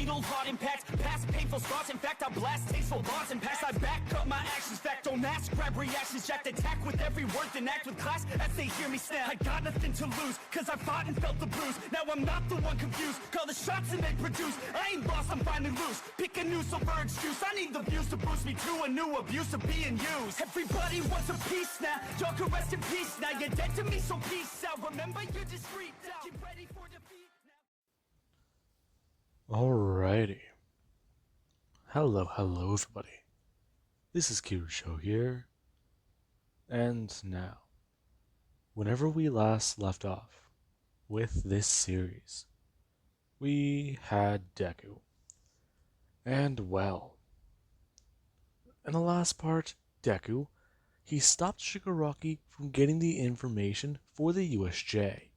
fatal heart impacts, past painful scars. In fact, I blast tasteful bars and pass. I back up my actions, fact don't ask, grab reactions, jacked attack with every word, then act with class as they hear me snap. I got nothing to lose, cause I fought and felt the bruise. Now I'm not the one confused, call the shots and they produce. I ain't lost, I'm finally loose. Pick a new silver excuse, I need the views to boost me to a new abuse of being used. Everybody wants a piece now, y'all can rest in peace now. You're dead to me, so peace out. Remember, you're discreet now. Get ready for defeat now. Alrighty. Hello everybody. This is Kirusho here. And now, whenever we last left off with this series, we had Deku. And well, in the last part, Deku, he stopped Shigaraki from getting the information for the USJ.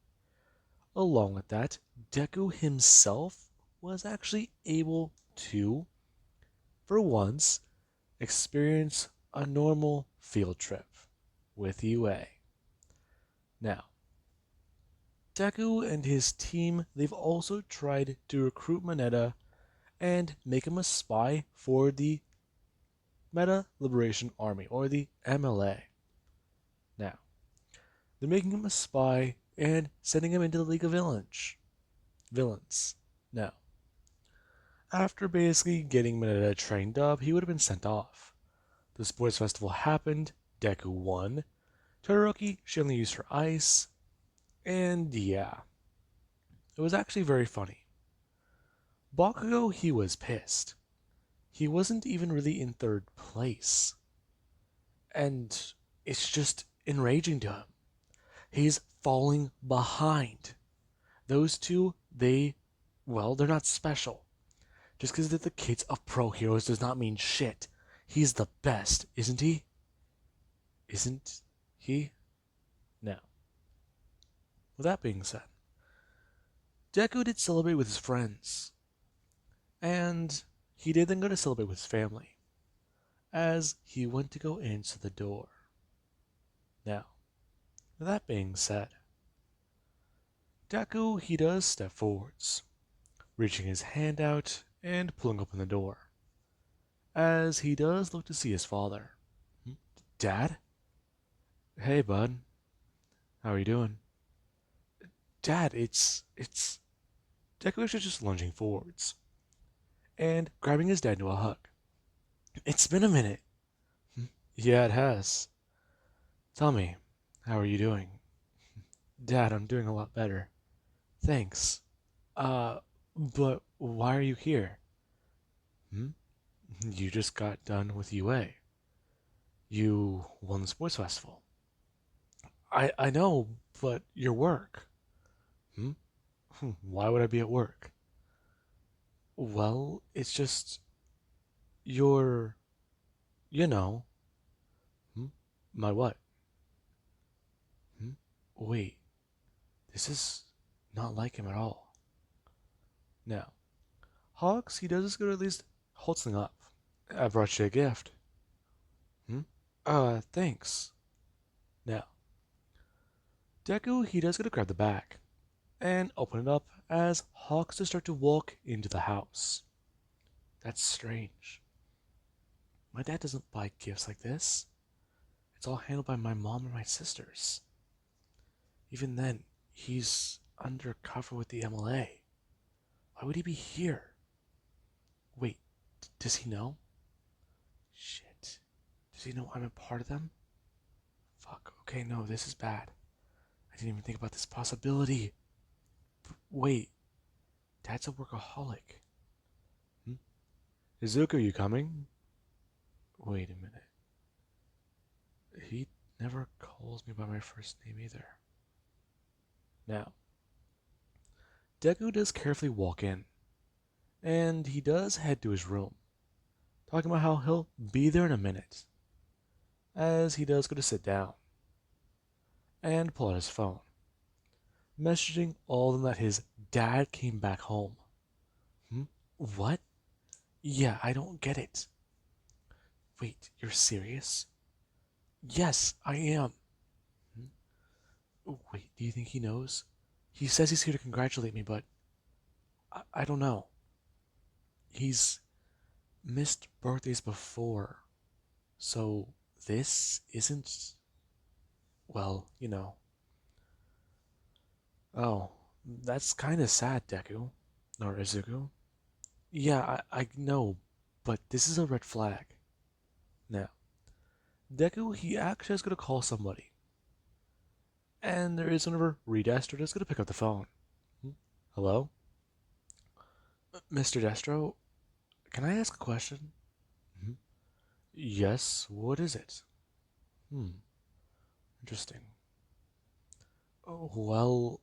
Along with that, Deku himself was actually able to, for once, experience a normal field trip with UA. Now, Deku and his team, they've also tried to recruit Mineta and make him a spy for the Meta Liberation Army, or the MLA. Now, they're making him a spy and sending him into the League of Villains. Now, after basically getting Mineta trained up, he would have been sent off. The sports festival happened, Deku won, Todoroki, she only used her ice, and yeah, it was actually very funny. Bakugo, he was pissed. He wasn't even really in third place. And it's just enraging to him. He's falling behind. Those two, they're not special. Just because they're the kids of pro heroes does not mean shit. He's the best, isn't he? Isn't he? Now, with that being said, Deku did celebrate with his friends. And he did then go to celebrate with his family, as he went to go into the door. Now, with that being said, Deku, he does step forwards, reaching his hand out and pulling open the door, as he does look to see his father. Dad? Hey, bud. How are you doing? Dad, it's... Deku is just lunging forwards and grabbing his dad into a hug. It's been a minute. Yeah, it has. Tell me, how are you doing? Dad, I'm doing a lot better. Thanks. But why are you here? You just got done with UA. You won the sports festival. I know, but your work. Why would I be at work? Well, it's just your, you know. My what? Wait, this is not like him at all. Now, Hawks, he does go to at least hold something up. I brought you a gift. Thanks. Now, Deku, he does go to grab the bag and open it up as Hawks just start to walk into the house. That's strange. My dad doesn't buy gifts like this. It's all handled by my mom and my sisters. Even then, he's undercover with the MLA. Why would he be here? Wait, does he know? Shit. Does he know I'm a part of them? Fuck, okay, no, this is bad. I didn't even think about this possibility. Wait, Dad's a workaholic. Izuku, you coming? Wait a minute. He never calls me by my first name either. Now, Deku does carefully walk in, and he does head to his room, talking about how he'll be there in a minute, as he does go to sit down, and pull out his phone, messaging all of them that his dad came back home. What? Yeah, I don't get it. Wait, you're serious? Yes, I am. Wait, do you think he knows? He says he's here to congratulate me, but I don't know. He's missed birthdays before, so this isn't, well, you know. Oh, that's kinda sad, Deku. Or Izuku. Yeah, I know, but this is a red flag. Now, Deku, he actually is gonna call somebody. And there is another Redestro that's gonna pick up the phone. Hello? Mr. Destro, can I ask a question? Mhm. Yes, what is it? Hmm, interesting. Oh, well,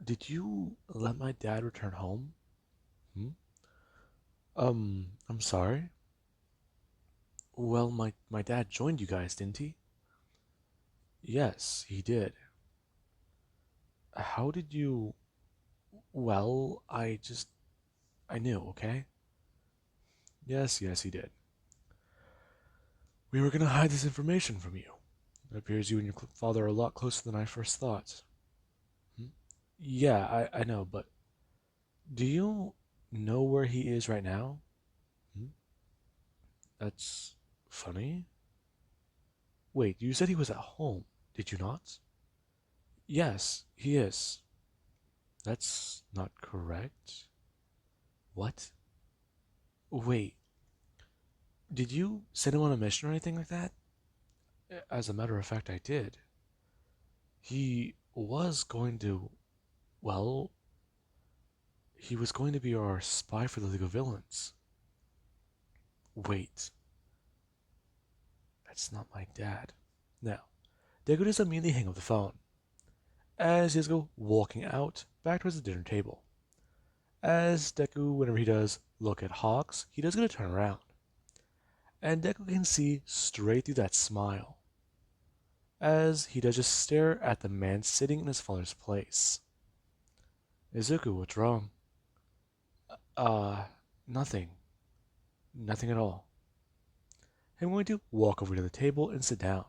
did you let my dad return home? Hmm? I'm sorry? Well, my dad joined you guys, didn't he? Yes, he did. How did you... Well, I knew, okay? Yes, he did. We were gonna hide this information from you. It appears you and your father are a lot closer than I first thought. Hmm? Yeah, I know, but do you know where he is right now? Hmm? That's funny. Wait, you said he was at home, did you not? Yes, he is. That's not correct. What? Wait, did you send him on a mission or anything like that? As a matter of fact, I did. He was going to, well, he was going to be our spy for the League of Villains. Wait, that's not my dad. Now, Deku does immediately hang up the phone, as he does go walking out back towards the dinner table. As Deku, whenever he does look at Hawks, he does get to turn around. And Deku can see straight through that smile, as he does just stare at the man sitting in his father's place. Izuku, what's wrong? Uh, nothing. Nothing at all. I'm going to walk over to the table and sit down.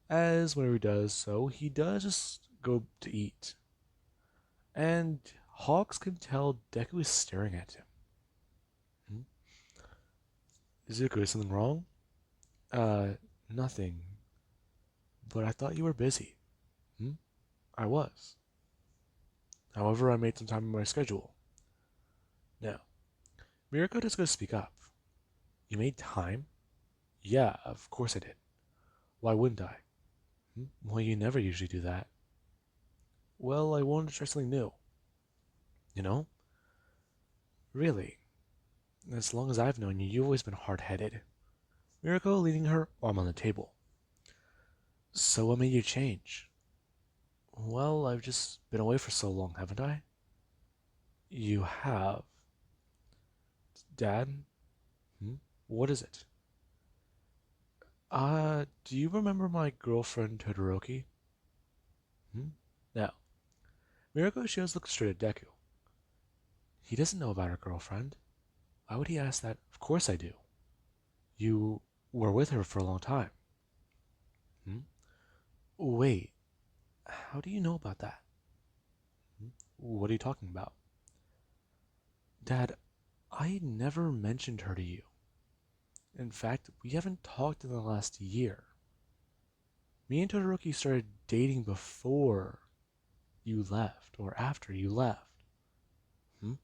As whenever he does so, he does just go to eat. And Hawks can tell Deku is staring at him. Hmm? Izuku, is something wrong? Uh, nothing. But I thought you were busy. Hmm? I was. However, I made some time in my schedule. Now, Miruko is going to speak up. You made time? Yeah, of course I did. Why wouldn't I? Hmm? Well, you never usually do that. Well, I wanted to try something new. You know? Really. As long as I've known you, you've always been hard-headed. Miruko leaning her arm on the table. So what made you change? Well, I've just been away for so long, haven't I? You have. Dad? Hmm? What is it? Do you remember my girlfriend Todoroki? Hmm? Now, Miruko Shields looks straight at Deku. He doesn't know about her girlfriend. Why would he ask that? Of course I do. You were with her for a long time. Hmm? Wait, how do you know about that? Hmm? What are you talking about? Dad, I never mentioned her to you. In fact, we haven't talked in the last year. Me and Todoroki started dating before you left, or after you left. Hmm?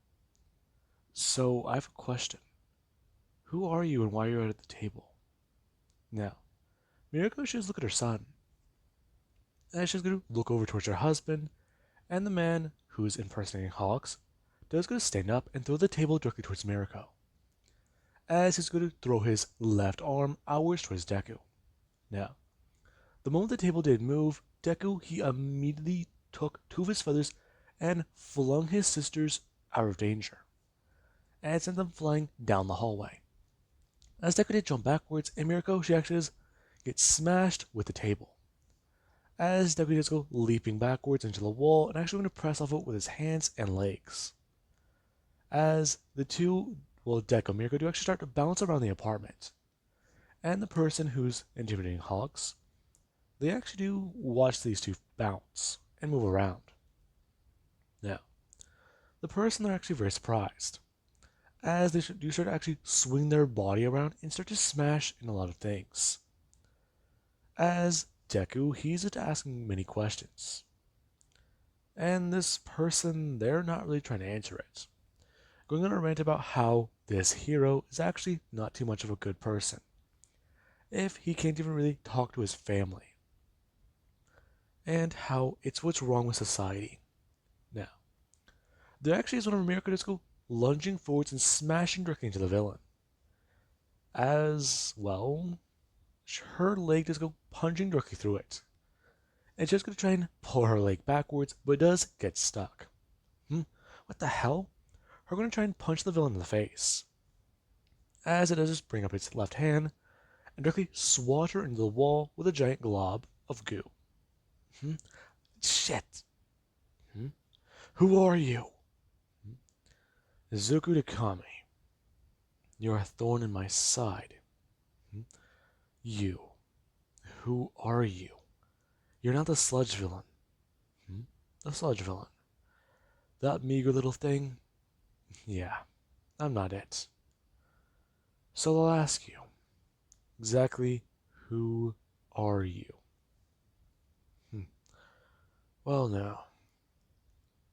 So, I have a question. Who are you and why are you at the table? Now, Mirako should look at her son, and she's going to look over towards her husband, and the man who is impersonating Hawks does going to stand up and throw the table directly towards Mirako, as he's going to throw his left arm outwards towards Deku. Now, the moment the table did move, Deku, he immediately took two of his feathers and flung his sisters out of danger, and sent them flying down the hallway. As Deku did jump backwards, and Mirako, she actually does get smashed with the table. As Deku does go leaping backwards into the wall and actually going to press off it with his hands and legs. As the two, well, Deku and Mirako do actually start to bounce around the apartment. And the person who's intimidating Hawks, they actually do watch these two bounce and move around. Now, the person, they're actually very surprised, as they do start to actually swing their body around and start to smash in a lot of things. As Deku, he's just asking many questions. And this person, they're not really trying to answer it. Going on a rant about how this hero is actually not too much of a good person, if he can't even really talk to his family, and how it's what's wrong with society. Now, there actually is one of Miruko Disco lunging forwards and smashing directly into the villain. As well, her leg does go punching directly through it. And she's going to try and pull her leg backwards, but it does get stuck. What the hell? Her going to try and punch the villain in the face. As it does just bring up its left hand and directly swat her into the wall with a giant glob of goo. Shit. Who are you? Zuku Takami. You're a thorn in my side. You. Who are you? You're not the sludge villain. The sludge villain. That meager little thing? Yeah, I'm not it. So I'll ask you, exactly who are you? Well, no.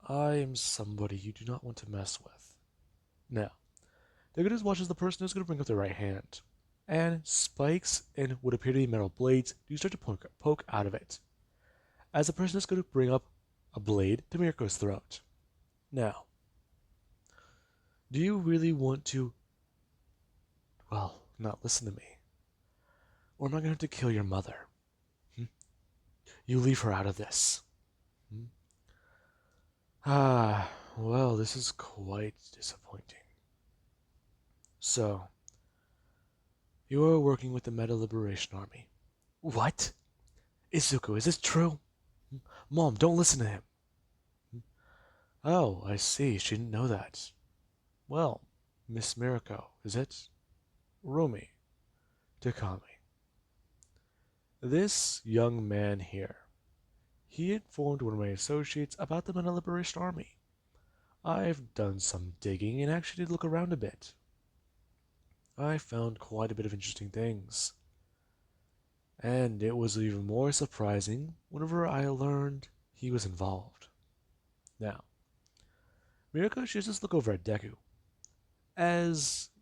I am somebody you do not want to mess with. Now, Deku just watches the person who's going to bring up their right hand, and spikes and what appear to be metal blades do start to poke out of it, as the person is going to bring up a blade to Miruko's throat. Now, do you really want to, well, not listen to me? Or am I going to have to kill your mother? You leave her out of this. Well, this is quite disappointing. So, you are working with the Meta Liberation Army. What? Izuku, is this true? Mom, don't listen to him. Oh, I see. She didn't know that. Well, Miss Miruko, is it? Rumi. Takami. This young man here, he informed one of my associates about the Meta Liberation Army. I've done some digging and actually did look around a bit. I found quite a bit of interesting things. And it was even more surprising whenever I learned he was involved. Now, Miruko should just look over at Deku.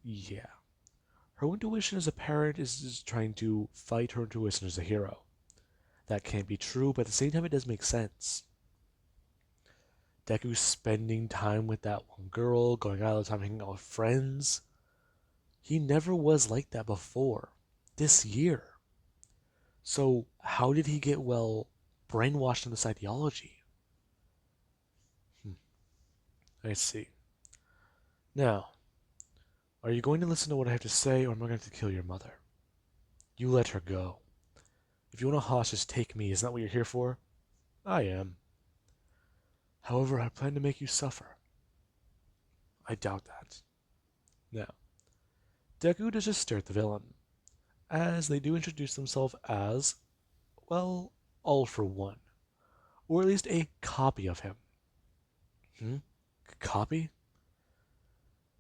Yeah, her intuition as a parent is just trying to fight her intuition as a hero. That can't be true, but at the same time it does make sense. Deku spending time with that one girl, going out all the time hanging out with friends. He never was like that before. This year. So how did he get, well, brainwashed in this ideology? I see. Now, are you going to listen to what I have to say, or am I going to kill your mother? You let her go. If you want a hostage, take me. Isn't that what you're here for? I am. However, I plan to make you suffer. I doubt that. Now, Deku does just stare at the villain, as they do introduce themselves as, well, all for one. Or at least a copy of him. Copy?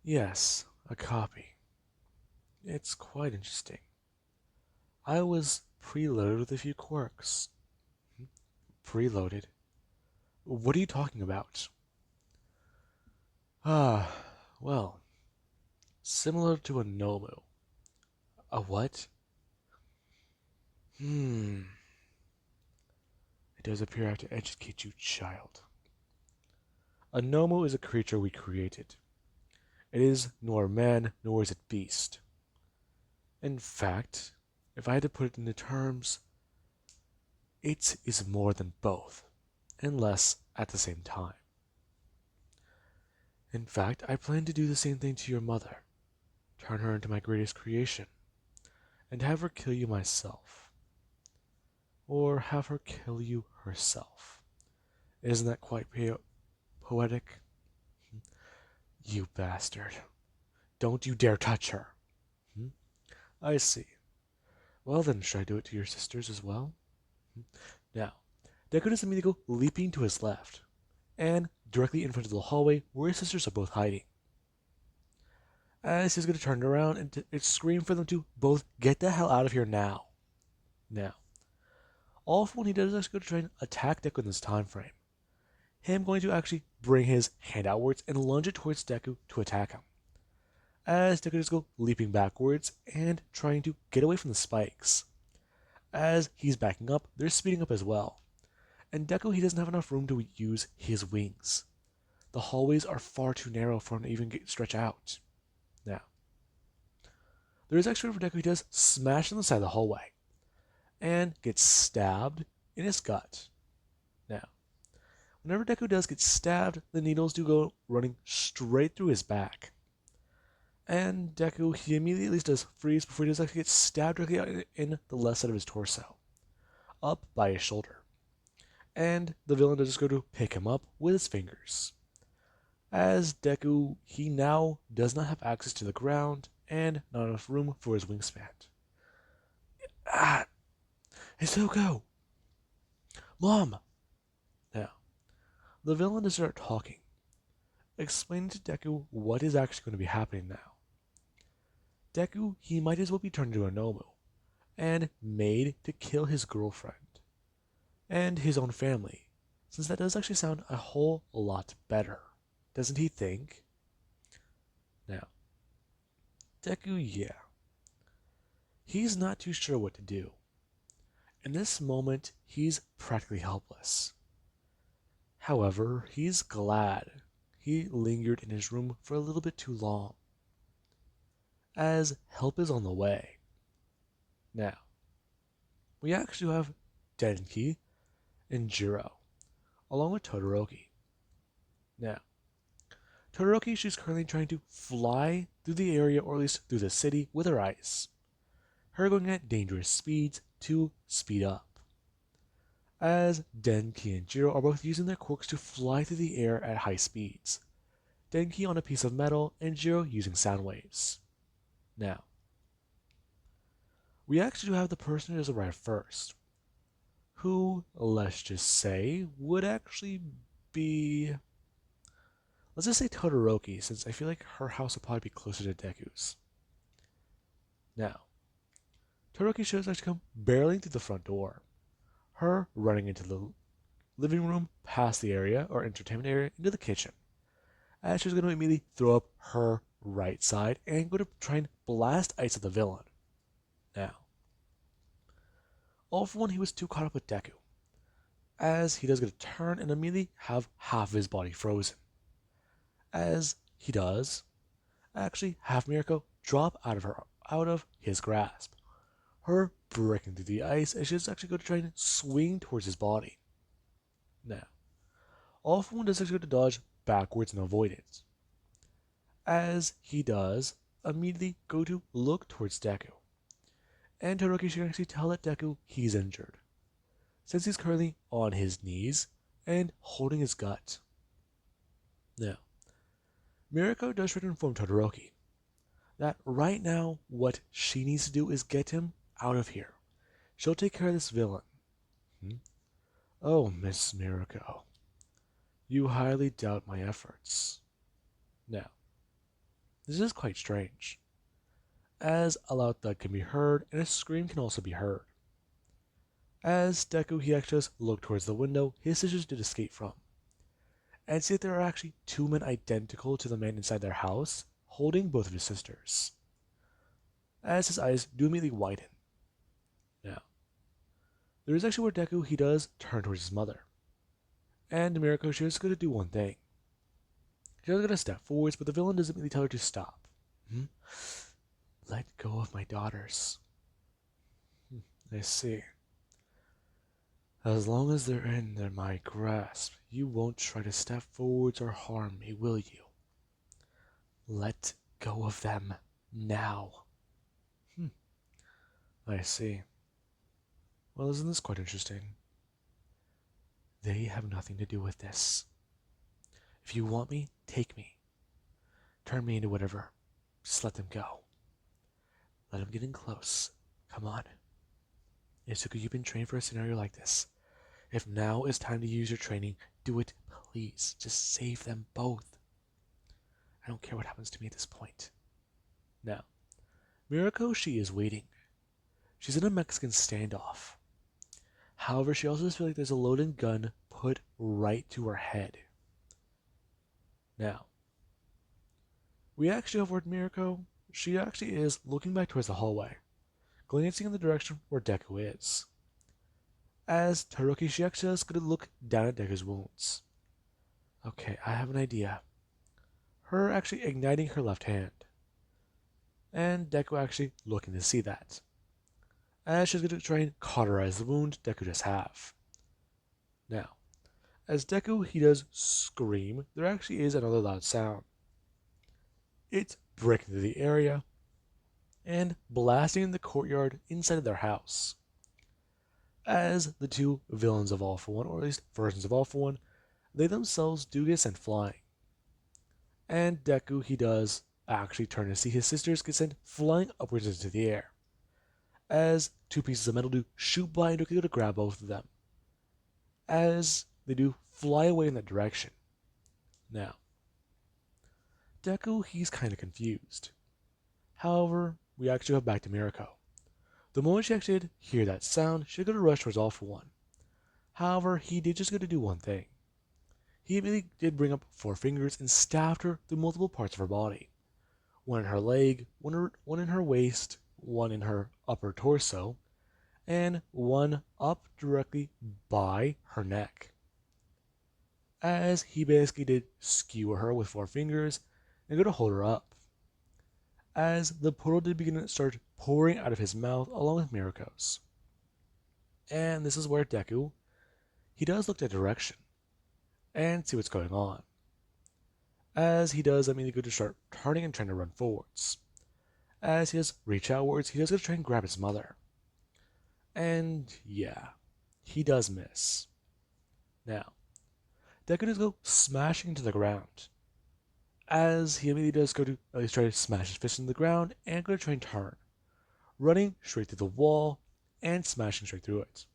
Yes, a copy. It's quite interesting. I was preloaded with a few quirks. Preloaded? What are you talking about? Well, similar to a Nomu. A what? It does appear I have to educate you, child. A Nomu is a creature we created. It is nor man, nor is it beast. In fact, if I had to put it into terms, it is more than both, and less at the same time. In fact, I plan to do the same thing to your mother, turn her into my greatest creation, and have her kill you myself. Or have her kill you herself. Isn't that quite poetic? You bastard. Don't you dare touch her. I see. Well then, should I do it to your sisters as well? Now, Deku does immediately go leaping to his left, and directly in front of the hallway where his sisters are both hiding. as he's going to turn around and scream for them to both get the hell out of here now. Now, all for when he does actually go to try and attack Deku in this time frame. Him going to actually bring his hand outwards and lunge it towards Deku to attack him. As Deku just go leaping backwards and trying to get away from the spikes. As he's backing up, they're speeding up as well. And Deku, he doesn't have enough room to use his wings. The hallways are far too narrow for him to even stretch out. Now, there is actually room for Deku. He does smash on the side of the hallway and gets stabbed in his gut. Now, whenever Deku does get stabbed, the needles do go running straight through his back. And Deku, he immediately does freeze before he does actually get stabbed directly in the left side of his torso, up by his shoulder. And the villain does just go to pick him up with his fingers. As Deku, he now does not have access to the ground and not enough room for his wingspan. Ah, Hisoko! Mom! Now, the villain does start talking, explaining to Deku what is actually going to be happening now. Deku, he might as well be turned into a Nomu, and made to kill his girlfriend, and his own family, since that does actually sound a whole lot better, doesn't he think? Now, Deku, yeah. He's not too sure what to do. In this moment, he's practically helpless. However, he's glad he lingered in his room for a little bit too long, as help is on the way. Now, we actually have Denki and Jiro, along with Todoroki. Now, Todoroki, she's currently trying to fly through the area, or at least through the city, with her ice. Her going at dangerous speeds to speed up. As Denki and Jiro are both using their quirks to fly through the air at high speeds. Denki on a piece of metal, and Jiro using sound waves. Now, we actually do have the person who has arrived first, who, let's just say, would actually be... Let's just say Todoroki, since I feel like her house would probably be closer to Deku's. Now, Todoroki shows actually come barreling through the front door. Her running into the living room, past the area, or entertainment area, into the kitchen. As she's going to immediately throw up her right side and go to try and blast ice at the villain. Now, all for one, he was too caught up with Deku, as he does get a turn and immediately have half of his body frozen. As he does, actually have Miruko drop out of his grasp. Her breaking through the ice as she's actually going to try and swing towards his body. Now, all for one does actually go to dodge backwards and avoid it. As he does, immediately go to look towards Deku. And Todoroki can actually tell that Deku he's injured, since he's currently on his knees and holding his gut. Now, Miruko does try to inform Todoroki that right now what she needs to do is get him out of here. She'll take care of this villain. Oh, Miss Miruko, you highly doubt my efforts. Now, this is quite strange, as a loud thud can be heard and a scream can also be heard. As Deku, he actually just looked towards the window his sisters did escape from, and see that there are actually two men identical to the man inside their house, holding both of his sisters. As his eyes do immediately widen. Now, there is actually where Deku, he does turn towards his mother. And Miruko, she is going to do one thing. She is going to step forwards, but the villain doesn't immediately tell her to stop. Let go of my daughters. I see. As long as they're in my grasp, you won't try to step forwards or harm me, will you? Let go of them now. I see. Well, isn't this quite interesting? They have nothing to do with this. If you want me, take me. Turn me into whatever. Just let them go. Let them get in close. Come on. Itsuki, you've been trained for a scenario like this. If now is time to use your training, do it, please. Just save them both. I don't care what happens to me at this point. Now, Miruko, she is waiting. She's in a Mexican standoff. However, she also feels like there's a loaded gun put right to her head. Now, we actually have word Miruko. She actually is looking back towards the hallway, glancing in the direction where Deku is. As Taruki, she actually is going to look down at Deku's wounds. Okay, I have an idea. Her actually igniting her left hand. And Deku actually looking to see that. As she's going to try and cauterize the wound Deku just have. Now, as Deku he does scream, there actually is another loud sound. It's breaking through the area and blasting in the courtyard inside of their house. As the two villains of All for One, or at least versions of All for One, they themselves do get sent flying. And Deku he does actually turn to see his sisters get sent flying upwards into the air. As two pieces of metal do shoot by and go to grab both of them. As they do fly away in that direction. Now, Deku, he's kind of confused. However, we actually go back to Miruko. The moment she actually did hear that sound, she's going to rush towards All for One. However, he did just going to do one thing. He immediately did bring up four fingers and stabbed her through multiple parts of her body. One in her leg, one in her waist, one in her upper torso, and one up directly by her neck. As he basically did skewer her with four fingers and go to hold her up. As the portal did begin to start pouring out of his mouth along with Miruko's. And this is where Deku, he does look that direction and see what's going on. As he does, he go to start turning and trying to run forwards. As he does reach outwards, he does go to try and grab his mother. And yeah, he does miss. Now, Deku does go smashing into the ground. As he immediately does go to at least try to smash his fist into the ground and go to try and turn, running straight through the wall and smashing straight through it.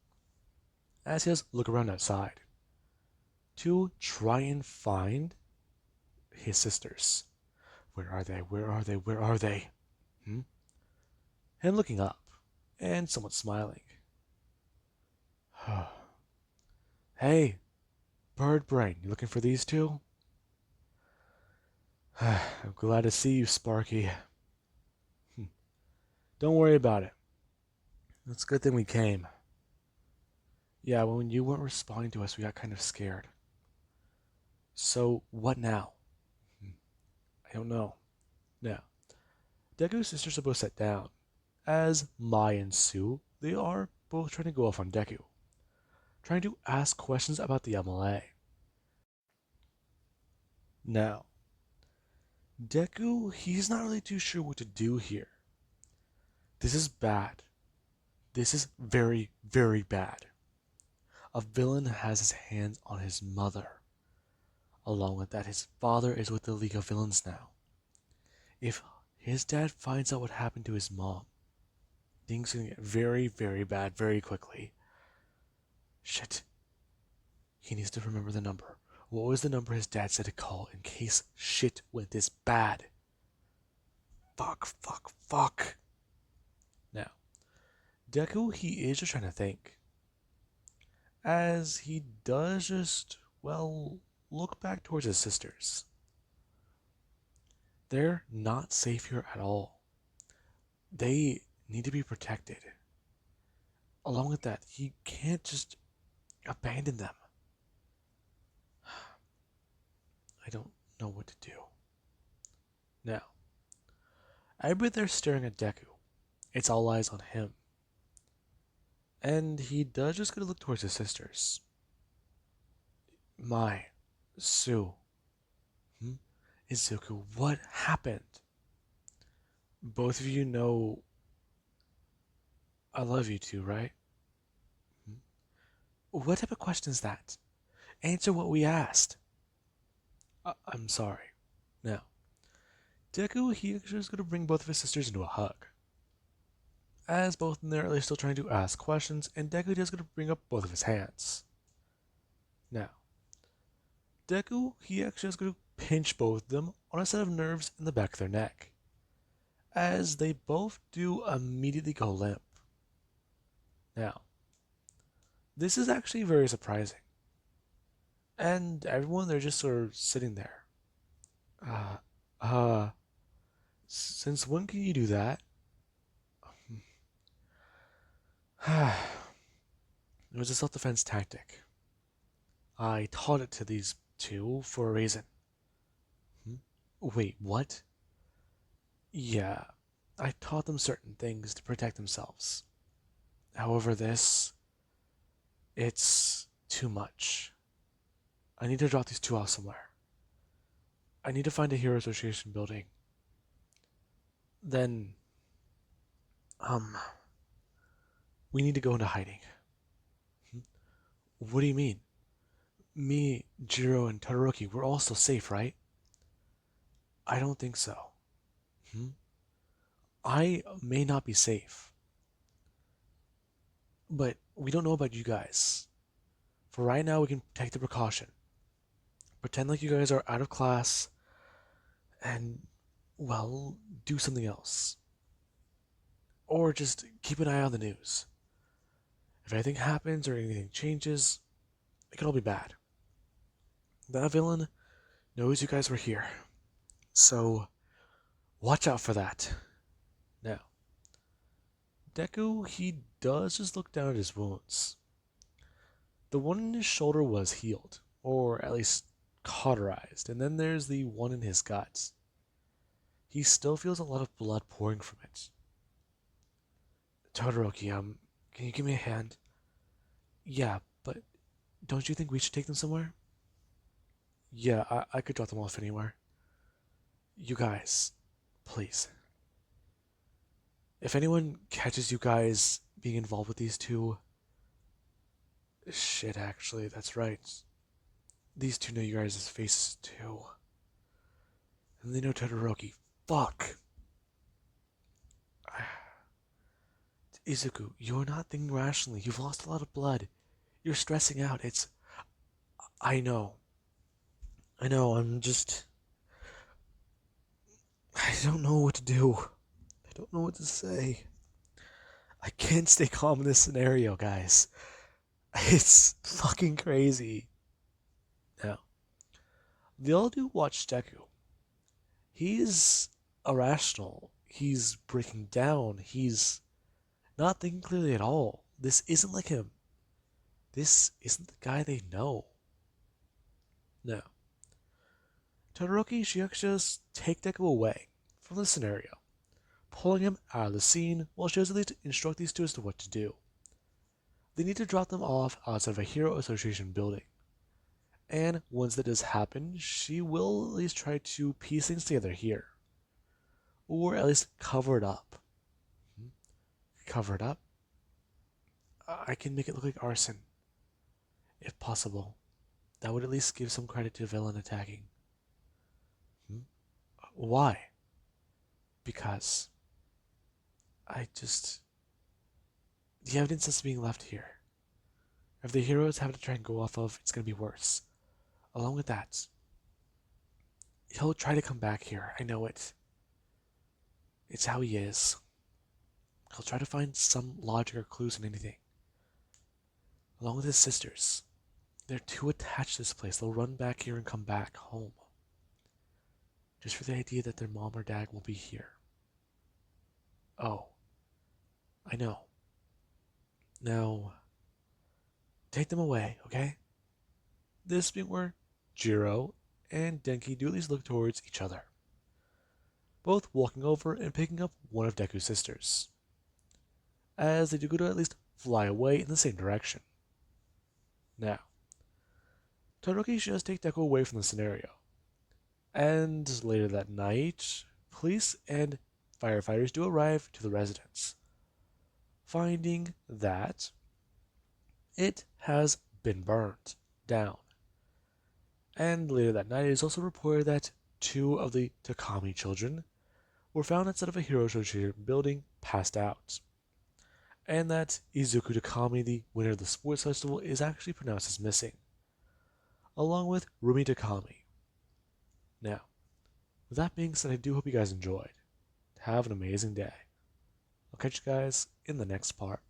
As he does look around outside to try and find his sisters. Where are they? Where are they? Where are they? And looking up and somewhat smiling. Hey, Bird Brain, you looking for these two? I'm glad to see you, Sparky. Don't worry about it. It's a good thing we came. Yeah, when you weren't responding to us, we got kind of scared. So, what now? I don't know. Now, Deku's sisters are both set down. As Mai and Sue, they are both trying to go off on Deku. Trying to ask questions about the MLA. Now, Deku, he's not really too sure what to do here. This is bad. This is very, very bad. A villain has his hands on his mother. Along with that, his father is with the League of Villains now. If his dad finds out what happened to his mom, things are going to get very, very bad very quickly. Shit. He needs to remember the number. What was the number his dad said to call in case shit went this bad? Fuck. Now, Deku, he is just trying to think. As he does just, look back towards his sisters. They're not safe here at all. They need to be protected. Along with that, he can't just abandon them. I don't know what to do. Now, everybody there staring at Deku. It's all eyes on him. And he does just get to look towards his sisters. Mai, Sue, Izuku, what happened? Both of you know I love you too, right? What type of question is that? Answer what we asked. I'm sorry. Now, Deku, he actually is going to bring both of his sisters into a hug. As both in there are still trying to ask questions, and Deku is going to bring up both of his hands. Now, Deku, he actually is going to pinch both of them on a set of nerves in the back of their neck. as they both do immediately go limp. Now, this is actually very surprising. And everyone, they're just sort of sitting there. Uh, uh, since when can you do that? It was a self-defense tactic. I taught it to these two for a reason. Hmm? Wait, what? Yeah, I taught them certain things to protect themselves. However, it's too much. I need to drop these two off somewhere. I need to find a Hero Association building. Then, um, we need to go into hiding. Hmm? What do you mean? Me, Jiro, and Todoroki, we're all still safe, right? I don't think so. Hmm? I may not be safe, but we don't know about you guys. For right now, we can take the precaution. Pretend like you guys are out of class and, well, do something else. Or just keep an eye on the news. If anything happens or anything changes, it could all be bad. That villain knows you guys were here. So, watch out for that. Now, Deku, he does just look down at his wounds. The one in his shoulder was healed, or at least cauterized, and then there's the one in his gut. He still feels a lot of blood pouring from it. Todoroki, can you give me a hand? Yeah, but don't you think we should take them somewhere? Yeah, I could drop them off anywhere. You guys, please. If anyone catches you guys being involved with these two, shit, actually, that's right. These two know you guys' faces too. And they know Todoroki. Fuck. Izuku, you're not thinking rationally. You've lost a lot of blood. You're stressing out. I know. I know, I don't know what to do. I don't know what to say. I can't stay calm in this scenario, guys. It's fucking crazy. Now, the all do watch Deku. He's irrational. He's breaking down. He's not thinking clearly at all. This isn't like him. This isn't the guy they know. No. Todoroki, she actually just take Deku away from the scenario, pulling him out of the scene while she has at least instruct these two as to what to do. They need to drop them off outside of a Hero Association building. And once that does happen, she will at least try to piece things together here. Or at least cover it up. Cover it up? I can make it look like arson, if possible. That would at least give some credit to the villain attacking. Why? Because the evidence that's being left here. If the heroes have to try and go off of, it's gonna be worse. Along with that, he'll try to come back here. I know it. It's how he is. He'll try to find some logic or clues in anything. Along with his sisters. They're too attached to this place. They'll run back here and come back home. Just for the idea that their mom or dad will be here. Oh, I know. Now, take them away, okay? This being where Jiro and Denki do at least look towards each other, both walking over and picking up one of Deku's sisters, as they do go to at least fly away in the same direction. Now, Todoroki does take Deku away from the scenario, and later that night, police and firefighters do arrive to the residence, finding that it has been burnt down. And later that night, it is also reported that two of the Takami children were found outside of a Hero Association building, passed out. And that Izuku Takami, the winner of the sports festival, is actually pronounced as missing, along with Rumi Takami. Now, with that being said, I do hope you guys enjoyed. have an amazing day. I'll catch you guys in the next part.